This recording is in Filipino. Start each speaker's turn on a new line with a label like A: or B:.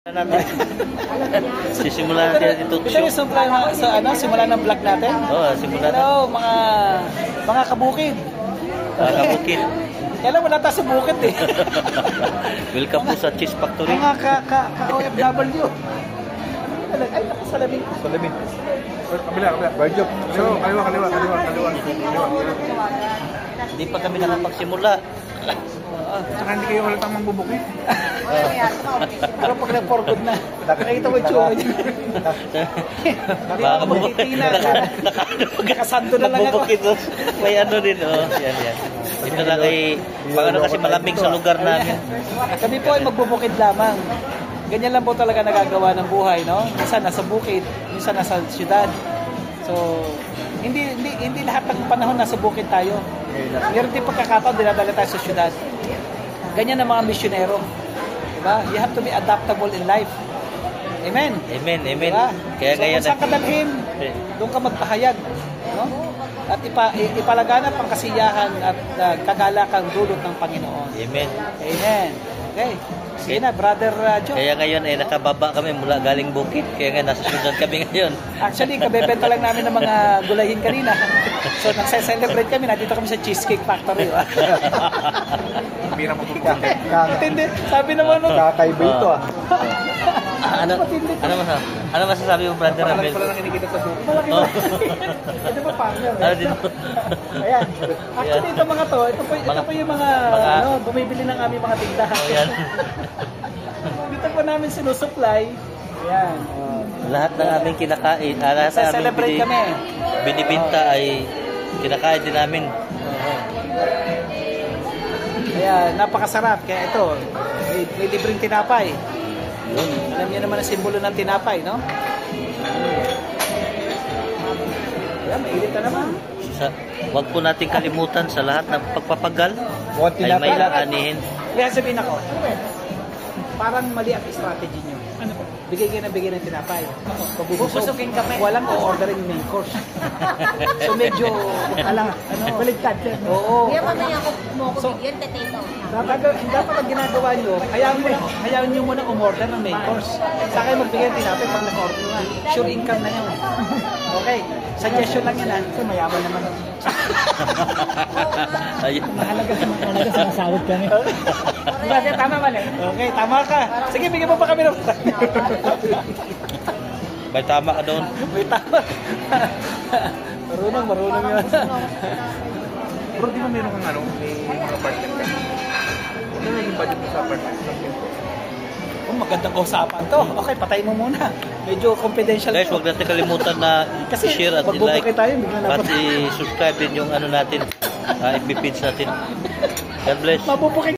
A: Natin. Sisimula natin ito.
B: Ito yung simula ng vlog natin.
A: Oo, simula na.
B: Hello, mga kabukid.
A: Mga kabukid.
B: Kailan wala tayo sa bukid eh.
A: Welcome po sa Cheese Factory.
B: Mga ka-OFW. Ay, nakasalamin.
C: Salamin. Kabila. Barjok. Kaliwa.
A: Hindi pa kami nakapagsimula.
C: Saka hindi kayo halatang mambubukit.
B: Pero pag nag-forgood na, nakikita mo yung tsura niya. Hindi ako magtitingnan. Nakasando na lang ako.
A: May ano din, oh. Yan. Ito lang ay, pag kasi malamig sa lugar namin.
B: Kami po ay magbubukid lamang. Ganyan lang po talaga nagagawa ng buhay, no? Minsan nasa bukid, minsan nasa syudad. So, hindi lahat ng panahon nasa bukid tayo. Meron din pagkakataon, dinadala tayo sa syudad. Ganyan ang mga misyonero. Diba? You have to be adaptable in life. Amen?
A: Amen.
B: Diba?
A: Kaya
B: so, kung saan ka dalhin, doon ka magpahayag. No? At ipalaganap ang kasiyahan at kagalakang dulot ng Panginoon.
A: Amen.
B: Amen. Okay. Sige na, Brother Joe.
A: Kaya ngayon ay nakababa kami mula galing bukid. Kaya nga nasa syudad kami ngayon.
B: Actually, kabebenta lang namin ng mga gulayin kanina. So, nagse-celebrate kami. Nandito kami sa Cheesecake Factory.
C: Pira mo pupunta.
B: Matindi. Sabi naman nun.
C: Kakaiba ito ah.
A: Ano masasabi mo, Brother Ramel?
C: Pala na kinikita sa bukid.
B: Malaki ba? Ito pa partner.
A: Ano din?
B: Ayan. Actually, ito mga to. Ito po yung mga bumibili ng aming mga tindahan.
A: Oh, yan.
B: Dito po namin sinusupply. Ayan.
A: Lahat ng aming kinakain, lahat ng
B: Celebrate kami.
A: binibinta ay kinakain din namin.
B: Kaya napakasarap. Kaya ito, may libreng tinapay. Alam niyo naman ang simbolo ng tinapay, no? Kaya mainit na naman.
A: Wag po natin kalimutan sa lahat ng pagpapagal ay may laanihin.
B: Kaya sabihin ako, parang mali ang strategy niyo. Ano po? Bigay kayo ng tinapay. Bubusukin kami. Walang o-orderin main course. So medyo, baligtad. Oo.
D: Kaya mamaya mo ako bigyan, tetato.
B: Dapat ang ginagawa nyo, hayaan nyo muna umorder ng main course. Sa akin magbigay ng tinapay pag nag-order na. Sure income na yun. Okay. Suggestion lang yan ha. Kasi mayaman naman. Mahalaga sinasahod kami. Diba, tama mali? Okay, tama ka. Sige, bigyan mo pa kami ng
A: May tama ka doon.
B: May tama. Marunong yun.
C: Pero di ba meron kang may apartment ka? Ano naging budget mo sa apartment?
B: Magandang usapan to. Okay, patay mo muna. Medyo confidential.
A: Guys, huwag natin kalimutan na i-share at i-like at i-subscribe din yung ano natin, FB page natin. God bless.
B: Mabubukin